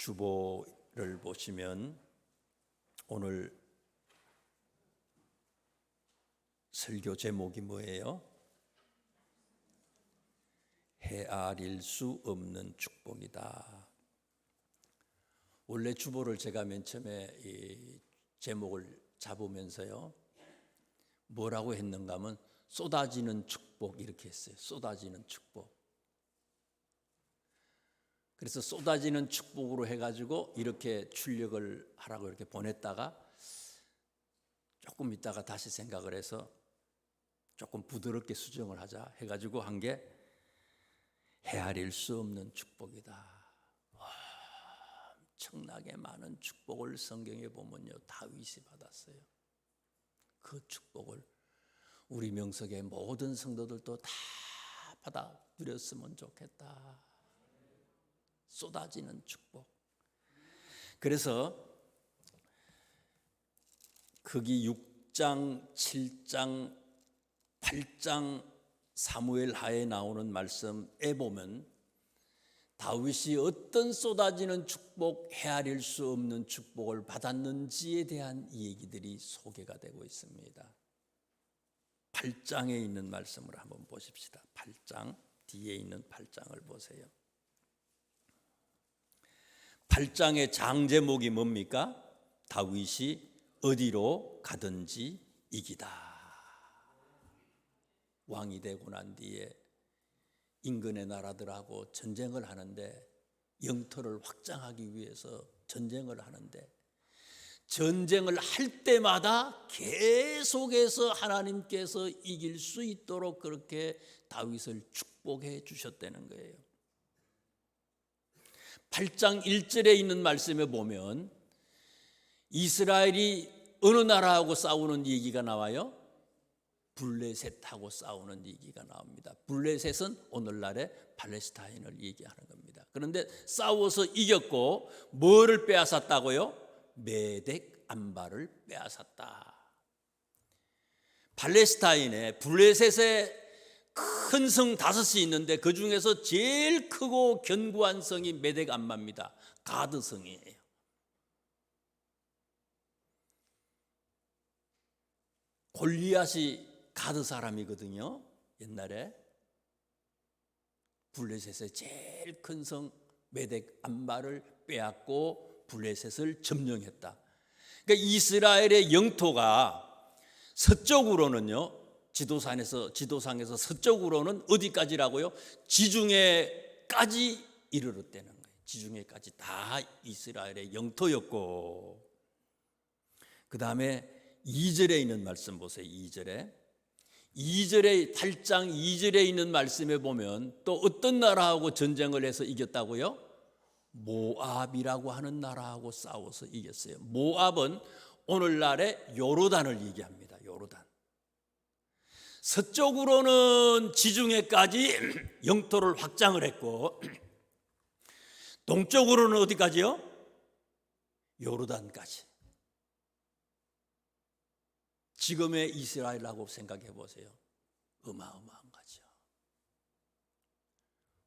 주보를 보시면 오늘 설교 제목이 뭐예요? 헤아릴 수 없는 축복이다. 원래 주보를 제가 맨 처음에 이 제목을 잡으면서요, 뭐라고 했는가 하면 쏟아지는 축복 이렇게 했어요. 쏟아지는 축복. 그래서 쏟아지는 축복으로 해가지고 이렇게 출력을 하라고 이렇게 보냈다가 조금 있다가 다시 생각을 해서 조금 부드럽게 수정을 하자 해가지고 한 게 헤아릴 수 없는 축복이다. 엄청나게 많은 축복을 성경에 보면요, 다윗이 받았어요. 그 축복을 우리 명석의 모든 성도들도 다 받아 누렸으면 좋겠다. 쏟아지는 축복. 그래서 거기 6장, 7장, 8장 사무엘 하에 나오는 말씀에 보면 다윗이 어떤 쏟아지는 축복, 헤아릴 수 없는 축복을 받았는지에 대한 얘기들이 소개가 되고 있습니다. 8장에 있는 말씀을 한번 보십시다. 8장 뒤에 있는 8장을 보세요. 8장의 장제목이 뭡니까? 다윗이 어디로 가든지 이기다. 왕이 되고 난 뒤에 인근의 나라들하고 전쟁을 하는데, 영토를 확장하기 위해서 전쟁을 하는데, 전쟁을 할 때마다 계속해서 하나님께서 이길 수 있도록 그렇게 다윗을 축복해 주셨다는 거예요. 8장 1절에 있는 말씀에 보면 이스라엘이 어느 나라하고 싸우는 얘기가 나와요? 블레셋하고 싸우는 얘기가 나옵니다. 블레셋은 오늘날의 팔레스타인을 얘기하는 겁니다. 그런데 싸워서 이겼고 뭐를 빼앗았다고요? 메덱 안바를 빼앗았다. 팔레스타인에 블레셋에 큰 성 5이 있는데 그 중에서 제일 크고 견고한 성이 메덱 안바입니다. 가드 성이에요. 골리앗이 가드 사람이거든요. 옛날에 블레셋의 제일 큰 성 메덱 안바를 빼앗고 블레셋을 점령했다. 그러니까 이스라엘의 영토가 서쪽으로는요, 지도상에서 서쪽으로는 어디까지라고요? 지중해까지 이르렀다는 거예요. 지중해까지 다 이스라엘의 영토였고, 그 다음에 2절에 있는 말씀 보세요. 2절에 8장 2절에 있는 말씀에 보면 또 어떤 나라하고 전쟁을 해서 이겼다고요? 모압이라고 하는 나라하고 싸워서 이겼어요. 모압은 오늘날의 요르단을 얘기합니다. 요르단. 서쪽으로는 지중해까지 영토를 확장을 했고, 동쪽으로는 어디까지요? 요르단까지. 지금의 이스라엘이라고 생각해 보세요. 어마어마한 거죠.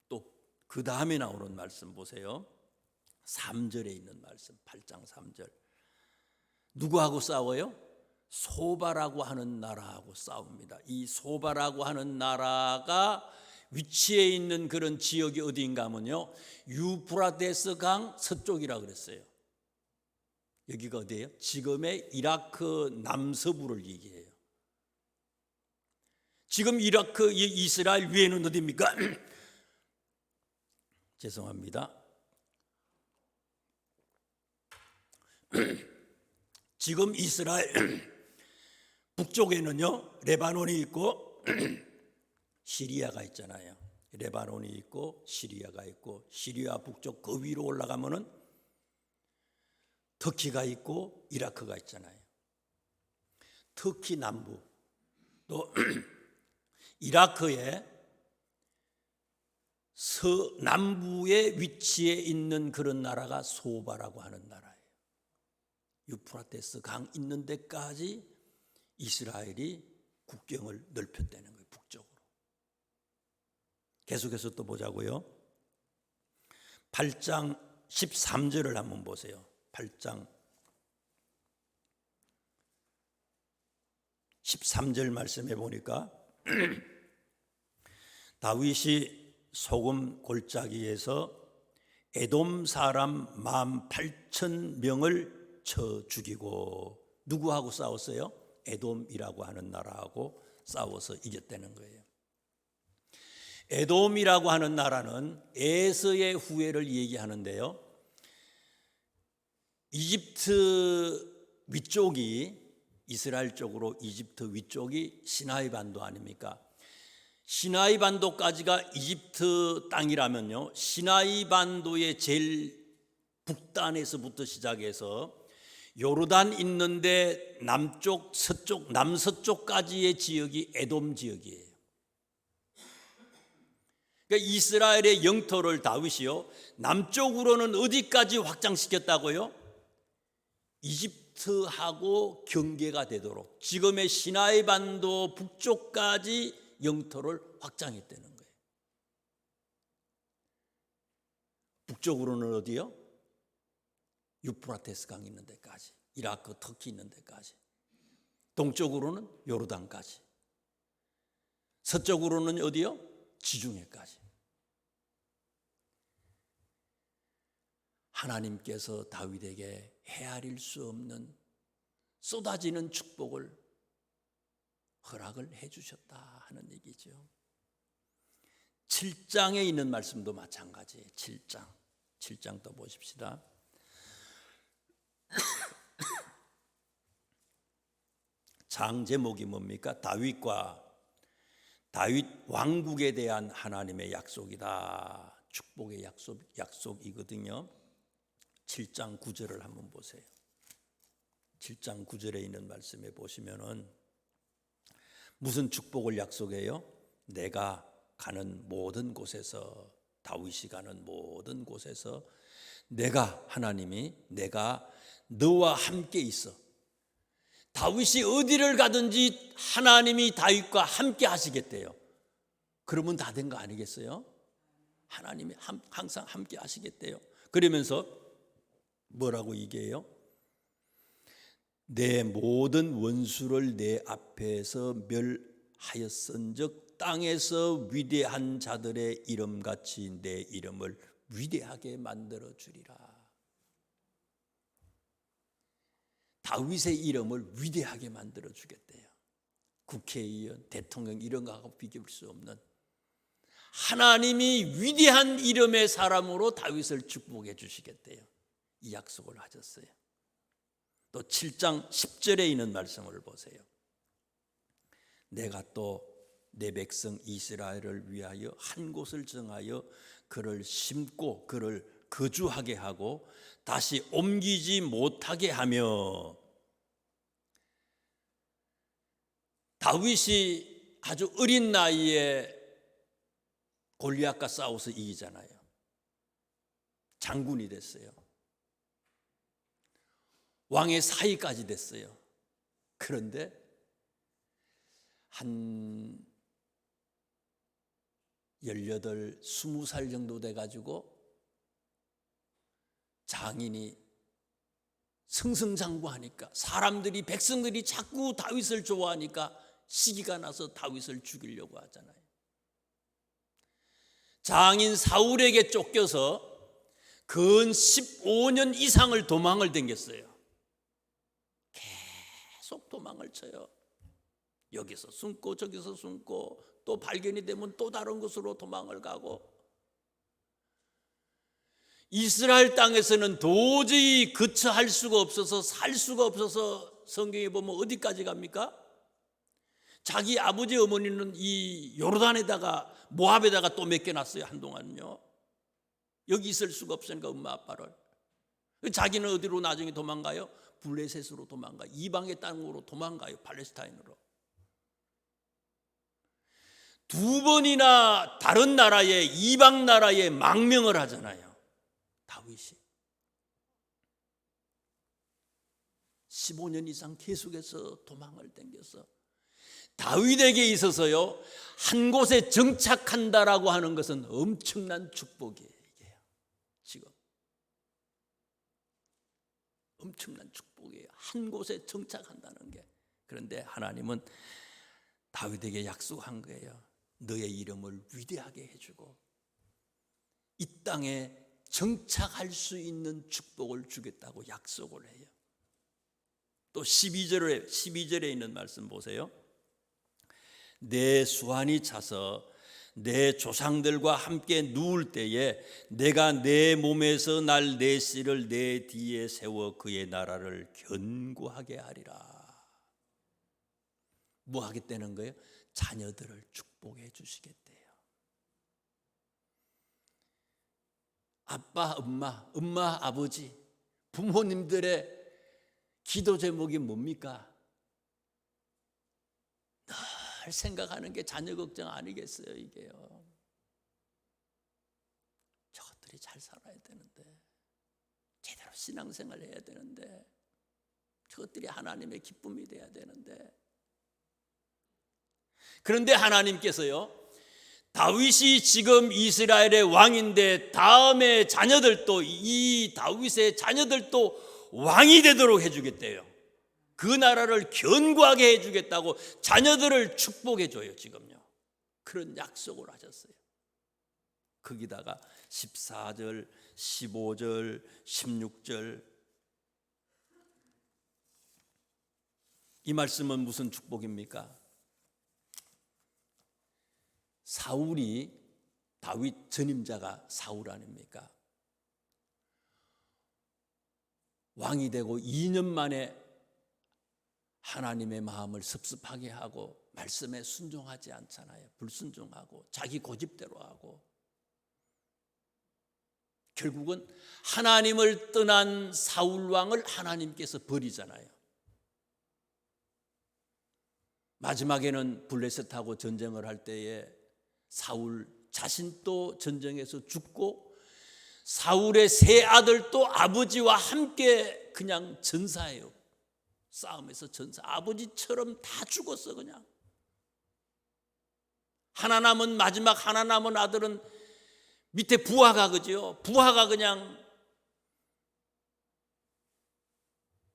또 그 다음에 나오는 말씀 보세요. 3절에 있는 말씀, 8장 3절. 누구하고 싸워요? 소바라고 하는 나라하고 싸웁니다. 이 소바라고 하는 나라가 위치해 있는 그런 지역이 어디인가 하면요, 유프라테스 강 서쪽이라 그랬어요. 여기가 어디예요? 지금의 이라크 남서부를 얘기해요. 지금 이라크, 이스라엘 위에는 어디입니까? 죄송합니다. 지금 이스라엘 북쪽에는요, 레바논이 있고 시리아가 있잖아요. 레바논이 있고 시리아가 있고, 시리아 북쪽 그 위로 올라가면은 터키가 있고 이라크가 있잖아요. 터키 남부, 또 이라크의 서남부에 위치해 있는 그런 나라가 소바라고 하는 나라예요. 유프라테스 강 있는 데까지 이스라엘이 국경을 넓혔다는 거예요. 북쪽으로. 계속해서 또 보자고요. 8장 13절을 한번 보세요. 8장 13절 말씀해 보니까 다윗이 소금 골짜기에서 에돔 사람 18,000명을 쳐 죽이고, 누구하고 싸웠어요? 에돔이라고 하는 나라하고 싸워서 이겼다는 거예요. 에돔이라고 하는 나라는 에서의 후예를 얘기하는데요, 이집트 위쪽이, 이스라엘 쪽으로 이집트 위쪽이 시나이 반도 아닙니까? 시나이 반도까지가 이집트 땅이라면요, 시나이 반도의 제일 북단에서부터 시작해서 요르단 있는데 남쪽, 서쪽, 남서쪽까지의 지역이 에돔 지역이에요. 그러니까 이스라엘의 영토를 다윗이요, 남쪽으로는 어디까지 확장시켰다고요? 이집트하고 경계가 되도록 지금의 시나이 반도 북쪽까지 영토를 확장했다는 거예요. 북쪽으로는 어디요? 유프라테스 강 있는 데까지, 이라크, 터키 있는 데까지. 동쪽으로는 요르단까지. 서쪽으로는 어디요? 지중해까지. 하나님께서 다윗에게 헤아릴 수 없는 쏟아지는 축복을 허락을 해 주셨다 하는 얘기죠. 7장에 있는 말씀도 마찬가지예요. 7장 또 보십시다. 장 제목이 뭡니까? 다윗 왕국에 대한 하나님의 약속이다. 축복의 약속이거든요. 7장 9절을 한번 보세요. 7장 9절에 있는 말씀에 보시면은 무슨 축복을 약속해요? 내가 가는 모든 곳에서, 다윗이 가는 모든 곳에서 하나님이 내가 너와 함께 있어. 다윗이 어디를 가든지 하나님이 다윗과 함께 하시겠대요. 그러면 다 된 거 아니겠어요? 하나님이 항상 함께 하시겠대요. 그러면서 뭐라고 얘기해요? 내 모든 원수를 내 앞에서 멸하였은즉 땅에서 위대한 자들의 이름같이 내 이름을 위대하게 만들어 주리라. 다윗의 이름을 위대하게 만들어 주겠대요. 국회의원, 대통령 이런 거하고 비교할 수 없는 하나님이 위대한 이름의 사람으로 다윗을 축복해 주시겠대요. 이 약속을 하셨어요. 또 7장 10절에 있는 말씀을 보세요. 내가 또 내 백성 이스라엘을 위하여 한 곳을 정하여 그를 심고 그를 거주하게 하고 다시 옮기지 못하게 하며. 다윗이 아주 어린 나이에 골리앗과 싸워서 이기잖아요. 장군이 됐어요. 왕의 사위까지 됐어요. 그런데 한 18, 20살 정도 돼가지고 장인이 승승장구하니까, 사람들이, 백성들이 자꾸 다윗을 좋아하니까 시기가 나서 다윗을 죽이려고 하잖아요. 장인 사울에게 쫓겨서 근 15년 이상을 도망을 댕겼어요. 계속 도망을 쳐요. 여기서 숨고 저기서 숨고, 또 발견이 되면 또 다른 곳으로 도망을 가고. 이스라엘 땅에서는 도저히 거처할 수가 없어서, 살 수가 없어서 성경에 보면 어디까지 갑니까? 자기 아버지 어머니는 이 요르단에다가, 모압에다가 또 맡겨놨어요. 한동안요. 여기 있을 수가 없으니까 엄마 아빠를. 자기는 어디로 나중에 도망가요? 블레셋으로 도망가요. 이방의 땅으로 도망가요. 팔레스타인으로. 2번이나 다른 나라에, 이방 나라에 망명을 하잖아요. 다윗이 15년 이상 계속해서 도망을 댕겨서, 다윗에게 있어서요, 한 곳에 정착한다라고 하는 것은 엄청난 축복이에요. 지금 엄청난 축복이에요. 한 곳에 정착한다는 게. 그런데 하나님은 다윗에게 약속한 거예요. 너의 이름을 위대하게 해주고 이 땅에 정착할 수 있는 축복을 주겠다고 약속을 해요. 또 12절에 있는 말씀 보세요. 내 수완이 차서 내 조상들과 함께 누울 때에 내가 내 몸에서 날 내 씨를 내 뒤에 세워 그의 나라를 견고하게 하리라. 뭐 하겠다는 거예요? 자녀들을 축복해 주시겠대요. 아빠, 엄마, 아버지, 부모님들의 기도 제목이 뭡니까? 늘 생각하는 게 자녀 걱정 아니겠어요, 이게요. 저것들이 잘 살아야 되는데, 제대로 신앙생활 해야 되는데, 저것들이 하나님의 기쁨이 돼야 되는데. 그런데 하나님께서요, 다윗이 지금 이스라엘의 왕인데 다음에 자녀들도, 이 다윗의 자녀들도 왕이 되도록 해주겠대요. 그 나라를 견고하게 해주겠다고 자녀들을 축복해줘요. 지금요. 그런 약속을 하셨어요. 거기다가 14절, 15절, 16절 이 말씀은 무슨 축복입니까? 사울이, 다윗 전임자가 사울 아닙니까? 왕이 되고 2년 만에 하나님의 마음을 섭섭하게 하고 말씀에 순종하지 않잖아요. 불순종하고 자기 고집대로 하고 결국은 하나님을 떠난 사울 왕을 하나님께서 버리잖아요. 마지막에는 블레셋하고 전쟁을 할 때에 사울 자신도 전쟁에서 죽고 사울의 세 아들도 아버지와 함께 그냥 전사해요. 싸움에서 전사. 아버지처럼 다 죽었어 그냥. 마지막 하나 남은 아들은 밑에 부하가 그죠. 부하가 그냥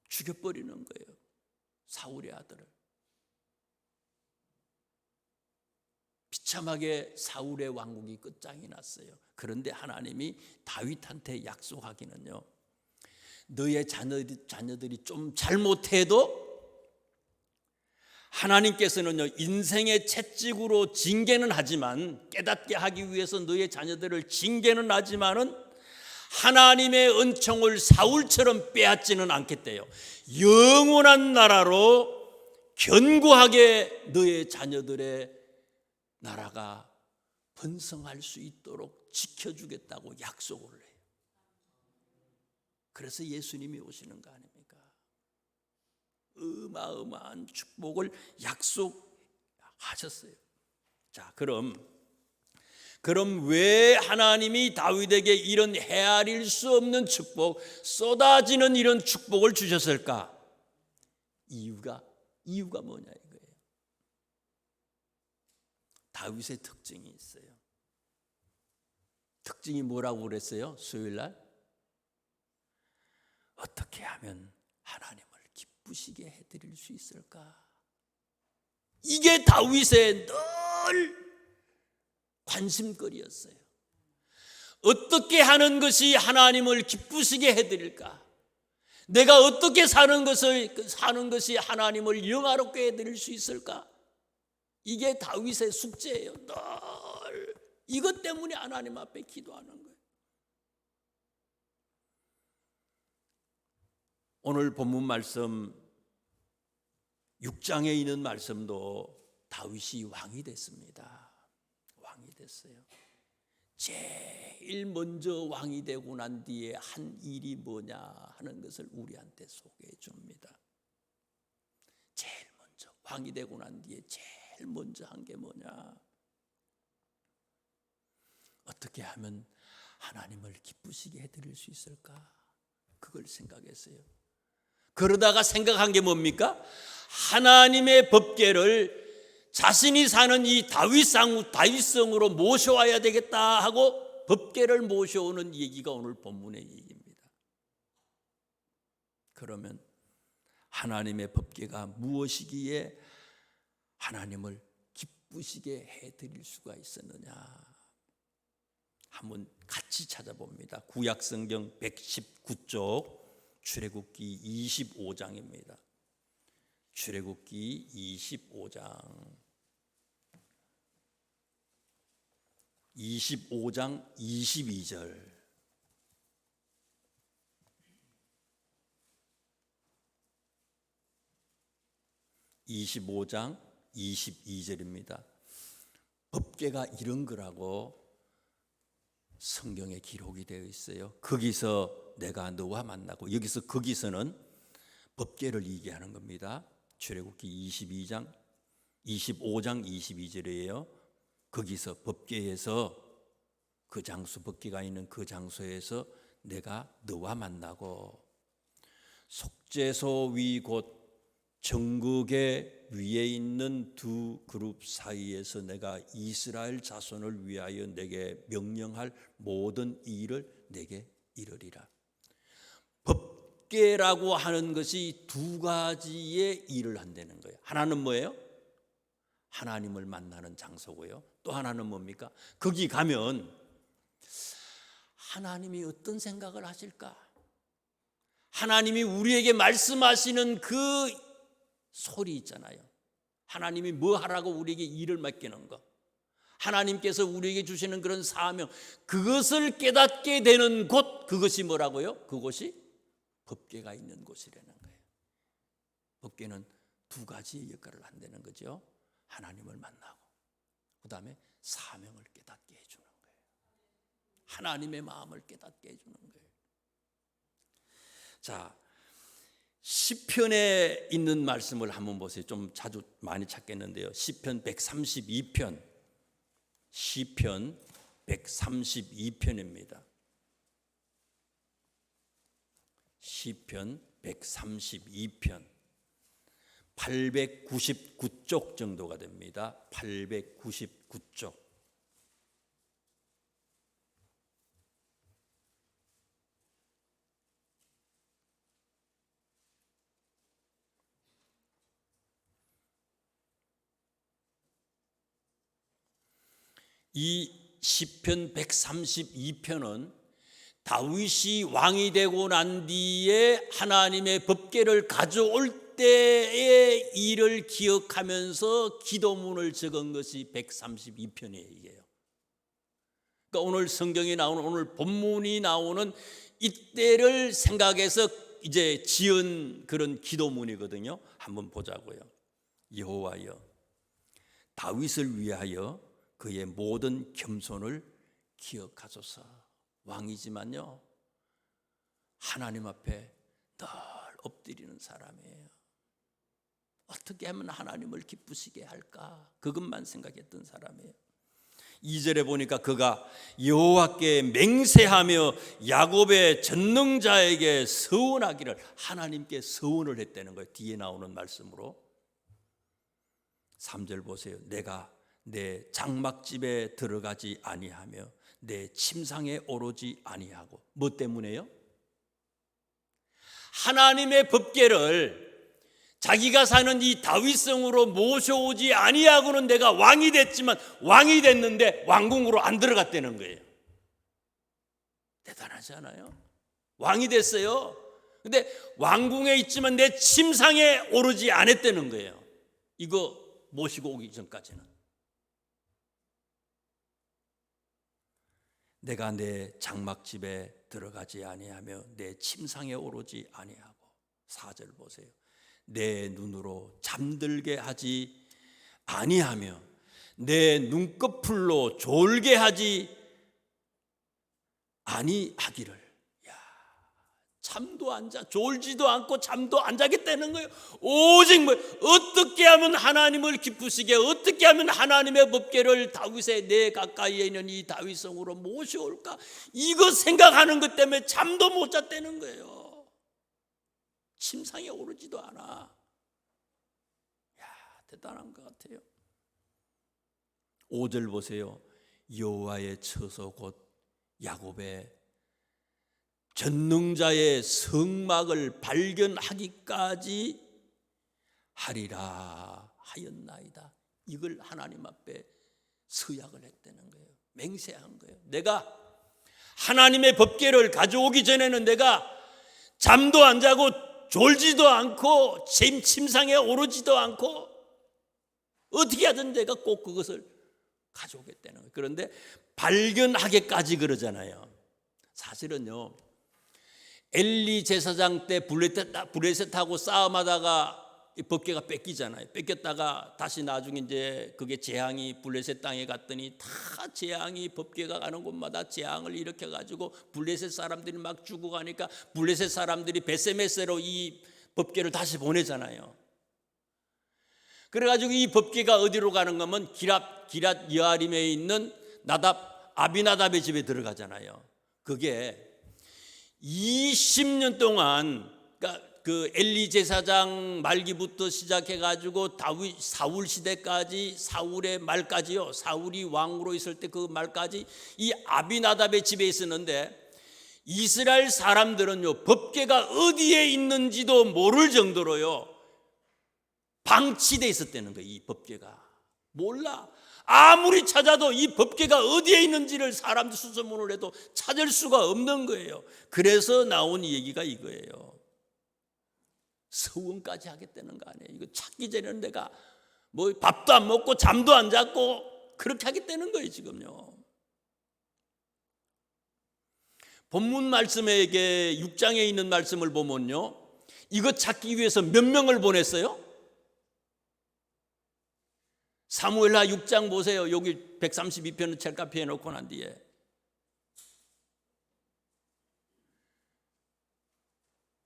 죽여버리는 거예요. 사울의 아들을. 비참하게 사울의 왕국이 끝장이 났어요. 그런데 하나님이 다윗한테 약속하기는요, 너의 자녀들이 좀 잘못해도 하나님께서는요, 인생의 채찍으로 징계는 하지만, 깨닫게 하기 위해서 너의 자녀들을 징계는 하지만은 하나님의 은총을 사울처럼 빼앗지는 않겠대요. 영원한 나라로 견고하게 너의 자녀들의 나라가 번성할 수 있도록 지켜주겠다고 약속을 해요. 그래서 예수님이 오시는 거 아닙니까? 어마어마한 축복을 약속하셨어요. 자, 그럼 왜 하나님이 다윗에게 이런 헤아릴 수 없는 축복, 쏟아지는 이런 축복을 주셨을까? 이유가 뭐냐 이거예요. 다윗의 특징이 있어요. 특징이 뭐라고 그랬어요? 수요일날 어떻게 하면 하나님을 기쁘시게 해드릴 수 있을까? 이게 다윗의 늘 관심거리였어요. 어떻게 하는 것이 하나님을 기쁘시게 해드릴까? 내가 어떻게 사는 것이 하나님을 영화롭게 해드릴 수 있을까? 이게 다윗의 숙제예요. 늘 이것 때문에 하나님 앞에 기도하는 거예요. 오늘 본문 말씀 6장에 있는 말씀도 다윗이 왕이 됐습니다. 왕이 됐어요. 제일 먼저 왕이 되고 난 뒤에 한 일이 뭐냐 하는 것을 우리한테 소개해 줍니다. 제일 먼저 왕이 되고 난 뒤에 제일 먼저 한 게 뭐냐? 어떻게 하면 하나님을 기쁘시게 해드릴 수 있을까? 그걸 생각했어요. 그러다가 생각한 게 뭡니까? 하나님의 법궤를 자신이 사는 이 다윗성으로 모셔와야 되겠다 하고 법궤를 모셔오는 얘기가 오늘 본문의 얘기입니다. 그러면 하나님의 법궤가 무엇이기에 하나님을 기쁘시게 해드릴 수가 있었느냐? 한번 같이 찾아봅니다. 구약성경 119쪽 출애굽기 25장입니다. 출애굽기 25장 22절 25장 22절입니다. 법궤가 이런 거라고 성경에 기록이 되어 있어요. 거기서 내가 너와 만나고, 여기서 거기서는 법궤를 얘기하는 겁니다. 출애굽기 25장 22절이에요. 거기서 법궤에서 그 장소, 법궤가 있는 그 장소에서 내가 너와 만나고, 속죄소 위 곧 정극의 위에 있는 두 그룹 사이에서 내가 이스라엘 자손을 위하여 내게 명령할 모든 일을 내게 이르리라. 법궤라고 하는 것이 두 가지의 일을 한다는 거예요. 하나는 뭐예요? 하나님을 만나는 장소고요. 또 하나는 뭡니까? 거기 가면 하나님이 어떤 생각을 하실까? 하나님이 우리에게 말씀하시는 그 소리 있잖아요. 하나님이 뭐 하라고 우리에게 일을 맡기는 거, 하나님께서 우리에게 주시는 그런 사명, 그것을 깨닫게 되는 곳, 그것이 뭐라고요? 그곳이 법궤가 있는 곳이라는 거예요. 법궤는 두 가지의 역할을 한다는 거죠. 하나님을 만나고, 그 다음에 사명을 깨닫게 해주는 거예요. 하나님의 마음을 깨닫게 해주는 거예요. 자, 시편에 있는 말씀을 한번 보세요. 좀 자주 많이 찾겠는데요. 시편 132편, 시편 132편입니다. 시편 132편 899쪽 정도가 됩니다. 899쪽. 이 시편 132편은 다윗이 왕이 되고 난 뒤에 하나님의 법궤를 가져올 때의 일을 기억하면서 기도문을 적은 것이 132편이에요. 그러니까 오늘 성경에 나오는, 오늘 본문이 나오는 이때를 생각해서 이제 지은 그런 기도문이거든요. 한번 보자고요. 여호와여, 다윗을 위하여 그의 모든 겸손을 기억하소서. 왕이지만요, 하나님 앞에 늘 엎드리는 사람이에요. 어떻게 하면 하나님을 기쁘시게 할까? 그것만 생각했던 사람이에요. 2절에 보니까 그가 여호와께 맹세하며 야곱의 전능자에게 서원하기를, 하나님께 서원을 했다는 거예요. 뒤에 나오는 말씀으로. 3절 보세요. 내가 내 장막집에 들어가지 아니하며 내 침상에 오르지 아니하고. 뭐 때문에요? 하나님의 법궤를 자기가 사는 이 다윗성으로 모셔오지 아니하고는 내가 왕이 됐지만, 왕이 됐는데 왕궁으로 안 들어갔다는 거예요. 대단하지 않아요? 왕이 됐어요. 근데 왕궁에 있지만 내 침상에 오르지 않았다는 거예요. 이거 모시고 오기 전까지는. 내가 내 장막집에 들어가지 아니하며 내 침상에 오르지 아니하고. 4절 보세요. 내 눈으로 잠들게 하지 아니하며 내 눈꺼풀로 졸게 하지 아니하기를. 야, 잠도 안 자, 졸지도 않고 잠도 안 자겠다는 거예요. 오직 뭐 어떻게 하면 하나님을 기쁘시게, 어떻게 하면 하나님의 법궤를 다윗의 내 가까이에 있는 이 다윗성으로 모셔올까, 이거 생각하는 것 때문에 잠도 못 잤다는 거예요. 침상에 오르지도 않아. 야, 대단한 것 같아요. 5절 보세요. 여호와의 처소 곧 야곱의 전능자의 성막을 발견하기까지 하리라 하였나이다. 이걸 하나님 앞에 서약을 했다는 거예요. 맹세한 거예요. 내가 하나님의 법궤를 가져오기 전에는 내가 잠도 안 자고 졸지도 않고 침상에 오르지도 않고 어떻게 하든 내가 꼭 그것을 가져오겠다는 거예요. 그런데 발견하기까지 그러잖아요. 사실은요, 엘리 제사장 때 블레셋하고 싸움하다가 이 법궤가 뺏기잖아요. 뺏겼다가 다시 나중에 이제 그게 재앙이 블레셋 땅에 갔더니 다 재앙이 법궤가 가는 곳마다 재앙을 일으켜 가지고 블레셋 사람들이 막 죽어가니까 블레셋 사람들이 베세메세로 이 법궤를 다시 보내잖아요. 그래가지고 이 법궤가 어디로 가는 거면 기랏 여아림에 있는 아비나답의 집에 들어가잖아요. 그게 20년 동안, 그러니까 그 엘리 제사장 말기부터 시작해가지고 사울 시대까지, 사울의 말까지요, 사울이 왕으로 있을 때 그 말까지 이 아비나답의 집에 있었는데, 이스라엘 사람들은요 법궤가 어디에 있는지도 모를 정도로요 방치돼 있었다는 거예요. 이 법궤가 몰라. 아무리 찾아도 이 법궤가 어디에 있는지를 사람들 수소문을 해도 찾을 수가 없는 거예요. 그래서 나온 얘기가 이거예요. 서원까지 하겠다는 거 아니에요. 이거 찾기 전에는 내가 뭐 밥도 안 먹고 잠도 안 잤고 그렇게 하겠다는 거예요. 지금요. 본문 말씀에 6장에 있는 말씀을 보면요, 이거 찾기 위해서 몇 명을 보냈어요? 사무엘하 6장 보세요. 여기 132편을 책가피해 놓고 난 뒤에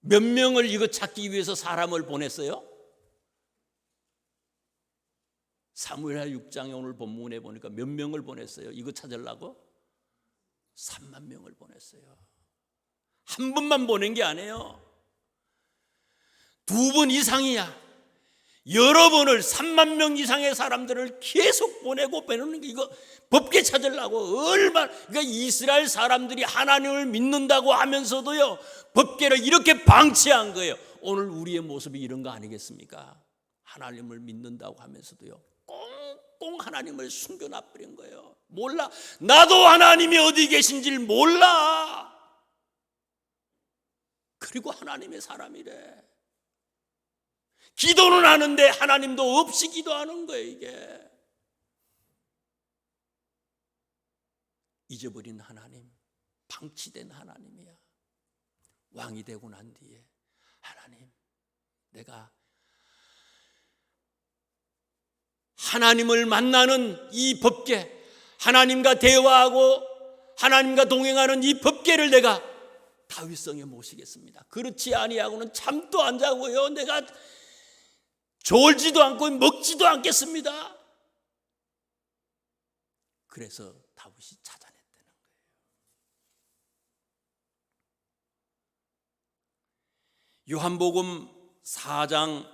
몇 명을 이거 찾기 위해서 사람을 보냈어요? 사무엘하 6장에 오늘 본문에 보니까 몇 명을 보냈어요? 이거 찾으려고? 3만 명을 보냈어요. 한 번만 보낸 게 아니에요. 2번 이상이야. 여러 번을 3만 명 이상의 사람들을 계속 보내고 빼놓는 게, 이거 법궤 찾으려고 얼마나, 그러니까 이스라엘 사람들이 하나님을 믿는다고 하면서도요 법궤를 이렇게 방치한 거예요. 오늘 우리의 모습이 이런 거 아니겠습니까? 하나님을 믿는다고 하면서도요 꽁꽁 하나님을 숨겨놔버린 거예요. 몰라. 나도 하나님이 어디 계신지를 몰라. 그리고 하나님의 사람이래. 기도는 하는데 하나님도 없이 기도하는 거예요. 이게 잊어버린 하나님, 방치된 하나님이야. 왕이 되고 난 뒤에 하나님, 내가 하나님을 만나는 이 법궤, 하나님과 대화하고 하나님과 동행하는 이 법궤를 내가 다윗성에 모시겠습니다. 그렇지 아니하고는 잠도 안 자고요, 내가 졸지도 않고 먹지도 않겠습니다. 그래서 다윗이 찾아냈다는 거예요. 요한복음 4장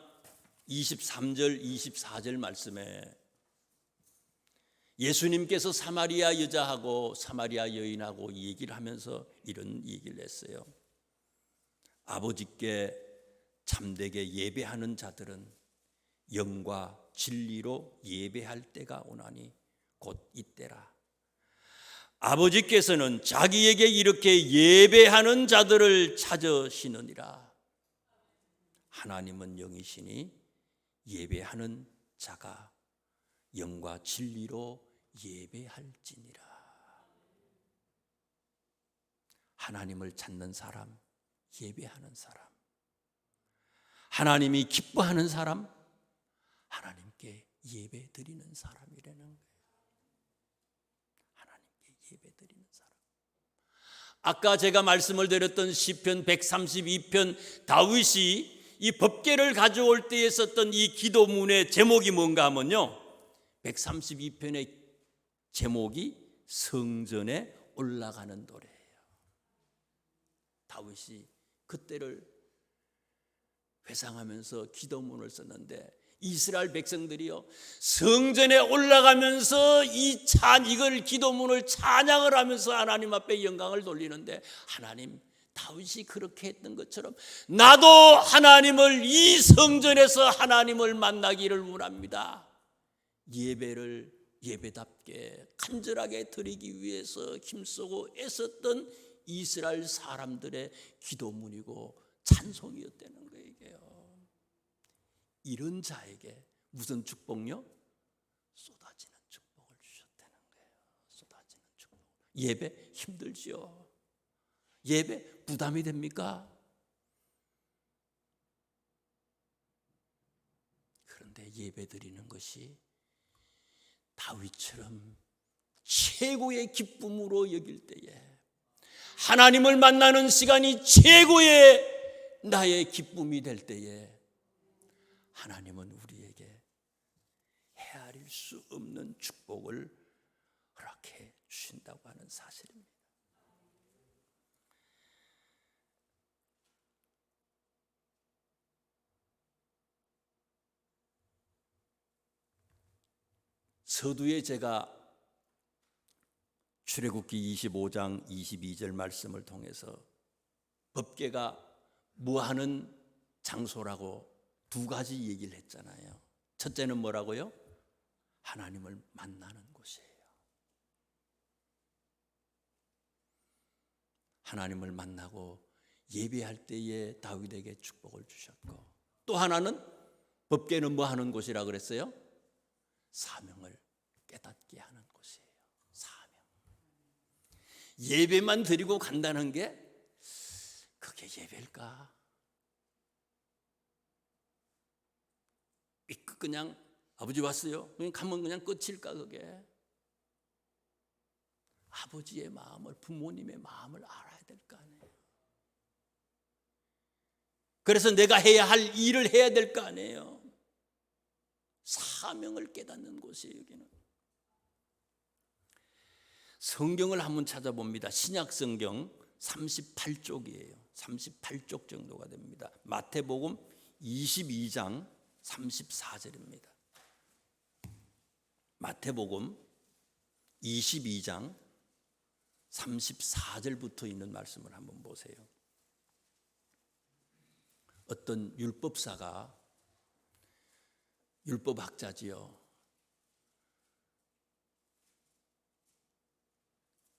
23절 24절 말씀에 예수님께서 사마리아 여자하고 사마리아 여인하고 얘기를 하면서 이런 얘기를 했어요. 아버지께 참되게 예배하는 자들은 영과 진리로 예배할 때가 오나니 곧 이때라. 아버지께서는 자기에게 이렇게 예배하는 자들을 찾으시느니라. 하나님은 영이시니 예배하는 자가 영과 진리로 예배할지니라. 하나님을 찾는 사람, 예배하는 사람, 하나님이 기뻐하는 사람, 하나님께 예배 드리는 사람이라는 거예요. 하나님께 예배 드리는 사람. 아까 제가 말씀을 드렸던 시편 132편, 다윗이 이 법궤를 가져올 때에 썼던 이 기도문의 제목이 뭔가 하면요, 132편의 제목이 성전에 올라가는 노래예요. 다윗이 그때를 회상하면서 기도문을 썼는데, 이스라엘 백성들이요 성전에 올라가면서 이걸 기도문을 찬양을 하면서 하나님 앞에 영광을 돌리는데, 하나님 다윗이 그렇게 했던 것처럼 나도 하나님을, 이 성전에서 하나님을 만나기를 원합니다. 예배를 예배답게 간절하게 드리기 위해서 힘쓰고 애썼던 이스라엘 사람들의 기도문이고 찬송이었다는 거예요. 이런 자에게 무슨 축복요? 쏟아지는 축복을 주셨다는 거예요. 쏟아지는 축복. 예배 힘들지요. 예배 부담이 됩니까? 그런데 예배 드리는 것이 다윗처럼 최고의 기쁨으로 여길 때에, 하나님을 만나는 시간이 최고의 나의 기쁨이 될 때에, 하나님은 우리에게 헤아릴 수 없는 축복을 허락해 주신다고 하는 사실입니다. 서두에 제가 출애굽기 25장 22절 말씀을 통해서 법궤가 뭐하는 장소라고 두 가지 얘기를 했잖아요. 첫째는 뭐라고요? 하나님을 만나는 곳이에요. 하나님을 만나고 예배할 때에 다윗에게 축복을 주셨고, 또 하나는 법궤는 뭐 하는 곳이라 그랬어요? 사명을 깨닫게 하는 곳이에요. 사명. 예배만 드리고 간다는 게 그게 예배일까? 그냥 아버지 왔어요, 그냥 가면 그냥 끝일까? 그게 아버지의 마음을, 부모님의 마음을 알아야 될 거 아니에요. 그래서 내가 해야 할 일을 해야 될 거 아니에요. 사명을 깨닫는 곳이에요. 여기는 성경을 한번 찾아봅니다. 신약 성경 38쪽이에요. 38쪽 정도가 됩니다. 마태복음 22장 34절입니다. 마태복음 22장 34절부터 있는 말씀을 한번 보세요. 어떤 율법사가, 율법학자지요,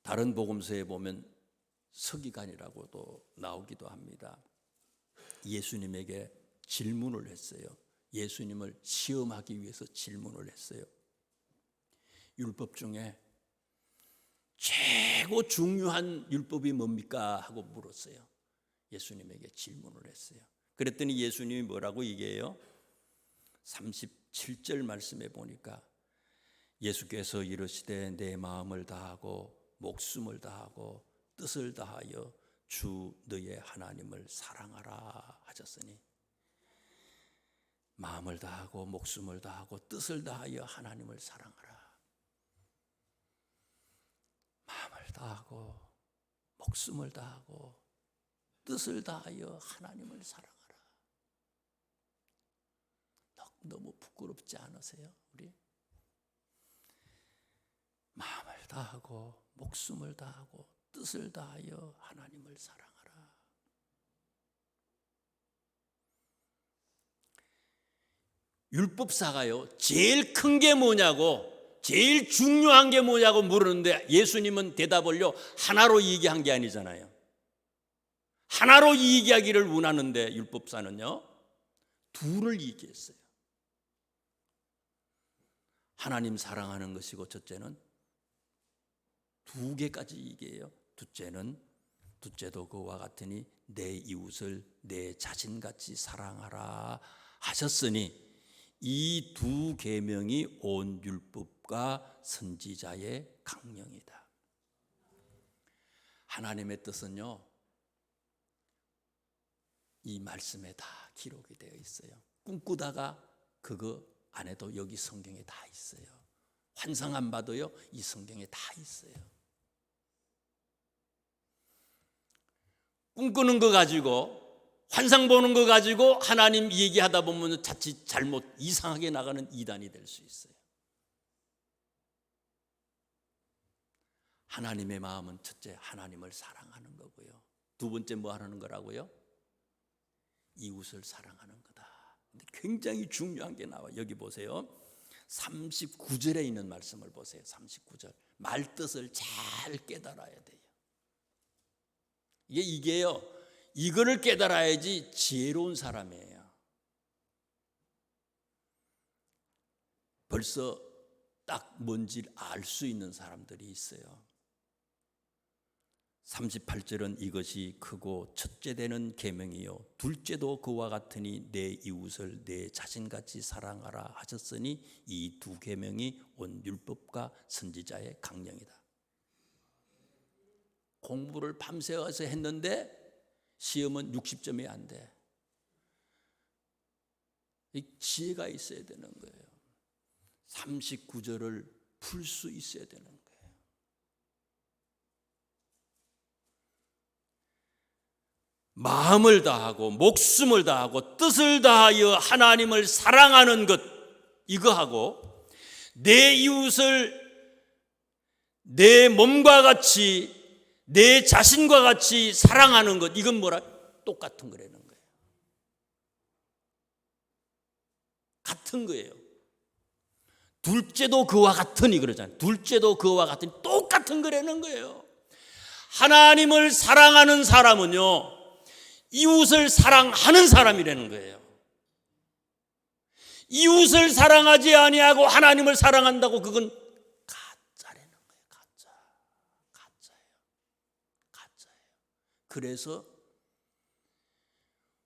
다른 복음서에 보면 서기관이라고도 나오기도 합니다. 예수님에게 질문을 했어요. 예수님을 시험하기 위해서 질문을 했어요. 율법 중에 최고 중요한 율법이 뭡니까? 하고 물었어요. 예수님에게 질문을 했어요. 그랬더니 예수님이 뭐라고 얘기해요? 37절 말씀에 보니까 예수께서 이르시되 내 마음을 다하고 목숨을 다하고 뜻을 다하여 주 너의 하나님을 사랑하라 하셨으니, 마음을 다하고 목숨을 다하고 뜻을 다하여 하나님을 사랑하라. 마음을 다하고 목숨을 다하고 뜻을 다하여 하나님을 사랑하라. 너무 부끄럽지 않으세요? 우리 마음을 다하고 목숨을 다하고 뜻을 다하여 하나님을 사랑하라. 율법사가요, 제일 큰 게 뭐냐고, 제일 중요한 게 뭐냐고 물었는데 예수님은 대답을요 하나로 얘기한 게 아니잖아요. 하나로 얘기하기를 원하는데 율법사는요 둘을 얘기했어요. 하나님 사랑하는 것이고, 첫째는 두 개까지 얘기해요. 둘째도 그와 같으니 내 이웃을 내 자신같이 사랑하라 하셨으니, 이 두 계명이 온 율법과 선지자의 강령이다. 하나님의 뜻은요 이 말씀에 다 기록이 되어 있어요. 꿈꾸다가 그거 안에도 여기 성경에 다 있어요. 환상 안 봐도요 이 성경에 다 있어요. 꿈꾸는 거 가지고, 환상 보는 거 가지고 하나님 얘기하다 보면 자칫 잘못 이상하게 나가는 이단이 될 수 있어요. 하나님의 마음은 첫째 하나님을 사랑하는 거고요, 두 번째 뭐 하는 거라고요? 이웃을 사랑하는 거다. 근데 굉장히 중요한 게 나와. 여기 보세요. 39절에 있는 말씀을 보세요. 39절. 말 뜻을 잘 깨달아야 돼요. 이게요. 이거를 깨달아야지 지혜로운 사람이에요. 벌써 딱 뭔지를 알 수 있는 사람들이 있어요. 38절은 이것이 크고 첫째 되는 계명이요 둘째도 그와 같으니 내 이웃을 내 자신같이 사랑하라 하셨으니 이 두 계명이 온 율법과 선지자의 강령이다. 공부를 밤새워서 했는데 시험은 60점이 안 돼. 이 지혜가 있어야 되는 거예요. 39절을 풀 수 있어야 되는 거예요. 마음을 다하고 목숨을 다하고 뜻을 다하여 하나님을 사랑하는 것, 이거하고 내 이웃을 내 몸과 같이 내 자신과 같이 사랑하는 것, 이건 뭐라? 똑같은 거라는 거예요. 같은 거예요. 둘째도 그와 같으니 그러잖아요. 둘째도 그와 같으니 똑같은 거라는 거예요. 하나님을 사랑하는 사람은요 이웃을 사랑하는 사람이라는 거예요. 이웃을 사랑하지 아니하고 하나님을 사랑한다고 그건 가짜라는 거예요. 가짜예요. 그래서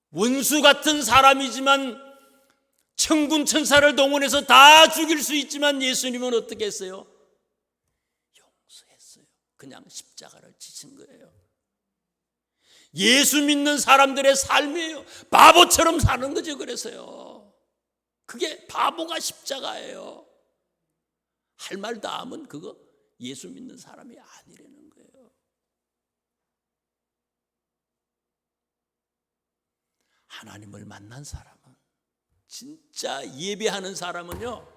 원수 같은 사람이지만 천군 천사를 동원해서 다 죽일 수 있지만 예수님은 어떻게 했어요? 용서했어요. 그냥 십자가를 지신 거예요. 예수 믿는 사람들의 삶이에요. 바보처럼 사는 거죠. 그래서요. 그게 바보가 십자가예요. 할 말 다 하면 그거 예수 믿는 사람이 아니라는 거예요. 하나님을 만난 사람은, 진짜 예배하는 사람은요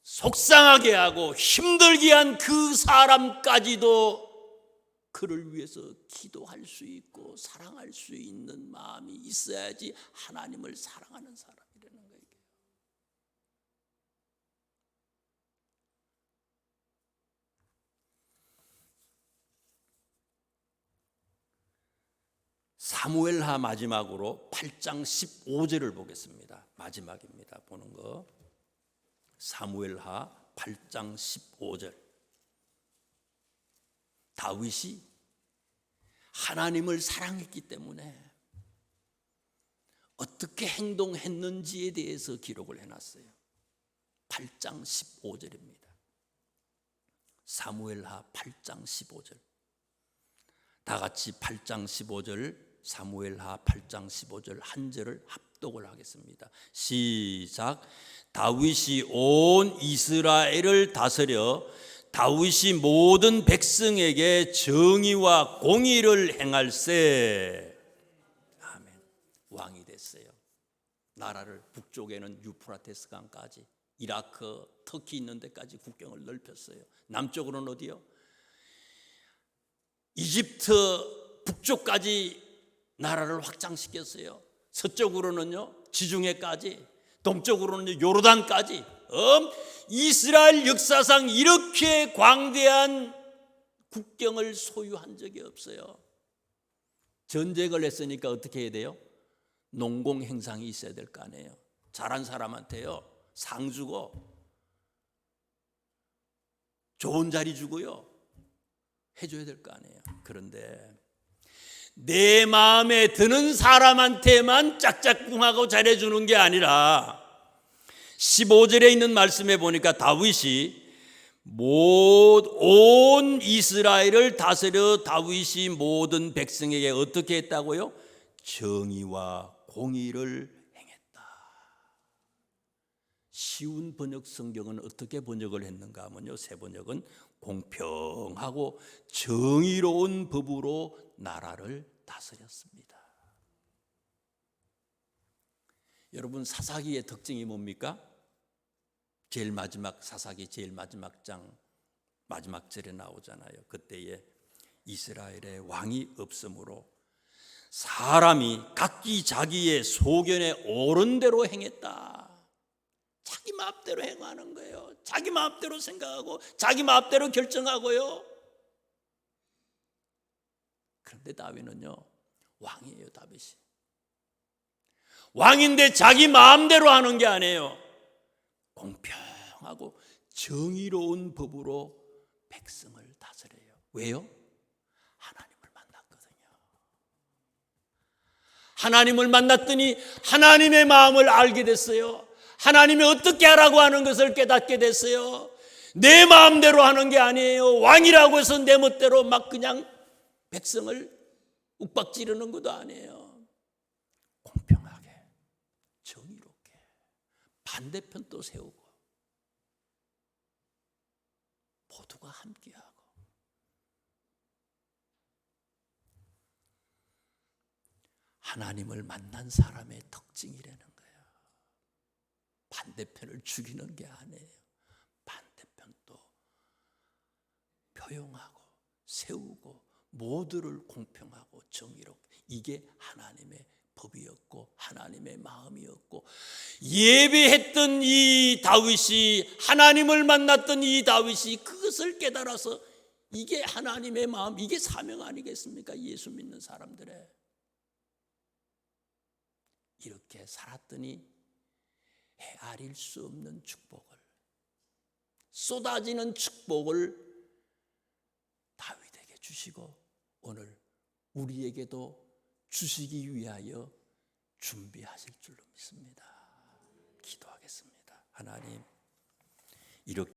속상하게 하고 힘들게 한 그 사람까지도 그를 위해서 기도할 수 있고 사랑할 수 있는 마음이 있어야지 하나님을 사랑하는 사람이라는 거예요. 사무엘하 마지막으로 8장 15절을 보겠습니다. 마지막입니다. 보는 거. 사무엘하 8장 15절. 다윗이 하나님을 사랑했기 때문에 어떻게 행동했는지에 대해서 기록을 해놨어요. 8장 15절입니다. 사무엘하 8장 15절. 다 같이 8장 15절, 사무엘하 8장 15절 한 절을 합독을 하겠습니다. 시작. 다윗이 온 이스라엘을 다스려 다윗이 모든 백성에게 정의와 공의를 행할세. 아멘. 왕이 됐어요. 나라를 북쪽에는 유프라테스 강까지, 이라크, 터키 있는 데까지 국경을 넓혔어요. 남쪽으로는 어디요? 이집트 북쪽까지 나라를 확장시켰어요. 서쪽으로는요 지중해까지, 동쪽으로는 요르단까지. 이스라엘 역사상 이렇게 광대한 국경을 소유한 적이 없어요. 전쟁을 했으니까 어떻게 해야 돼요? 농공 행상이 있어야 될 거 아니에요. 잘한 사람한테요 상 주고 좋은 자리 주고요 해줘야 될 거 아니에요. 그런데 내 마음에 드는 사람한테만 짝짝꿍하고 잘해주는 게 아니라 15절에 있는 말씀에 보니까 다윗이 온 이스라엘을 다스려 다윗이 모든 백성에게 어떻게 했다고요? 정의와 공의를 행했다. 쉬운 번역 성경은 어떻게 번역을 했는가 하면요, 새 번역은 공평하고 정의로운 법으로 나라를 다스렸습니다. 여러분, 사사기의 특징이 뭡니까? 제일 마지막, 사사기 제일 마지막 장 마지막 절에 나오잖아요. 그때에 이스라엘에 왕이 없으므로 사람이 각기 자기의 소견에 옳은 대로 행했다. 자기 마음대로 행하는 거예요. 자기 마음대로 생각하고 자기 마음대로 결정하고요. 그런데 다윗은요, 왕이에요. 다윗이 왕인데 자기 마음대로 하는 게 아니에요. 공평하고 정의로운 법으로 백성을 다스려요. 왜요? 하나님을 만났거든요. 하나님을 만났더니 하나님의 마음을 알게 됐어요. 하나님이 어떻게 하라고 하는 것을 깨닫게 됐어요. 내 마음대로 하는 게 아니에요. 왕이라고 해서 내 멋대로 막 그냥 백성을 욱박지르는 것도 아니에요. 공평하게, 정의롭게, 반대편도 세우고 모두가 함께하고. 하나님을 만난 사람의 특징이라는 거예요. 반대편을 죽이는 게 아니에요. 반대편도 표용하고 세우고 모두를 공평하고 정의롭게. 이게 하나님의 법이었고 하나님의 마음이었고, 예배했던 이 다윗이, 하나님을 만났던 이 다윗이 그것을 깨달아서 이게 하나님의 마음, 이게 사명 아니겠습니까? 예수 믿는 사람들의. 이렇게 살았더니 헤아릴 수 없는 축복을, 쏟아지는 축복을 다윗에게 주시고 오늘 우리에게도 주시기 위하여 준비하실 줄로 믿습니다. 기도하겠습니다. 하나님, 이렇게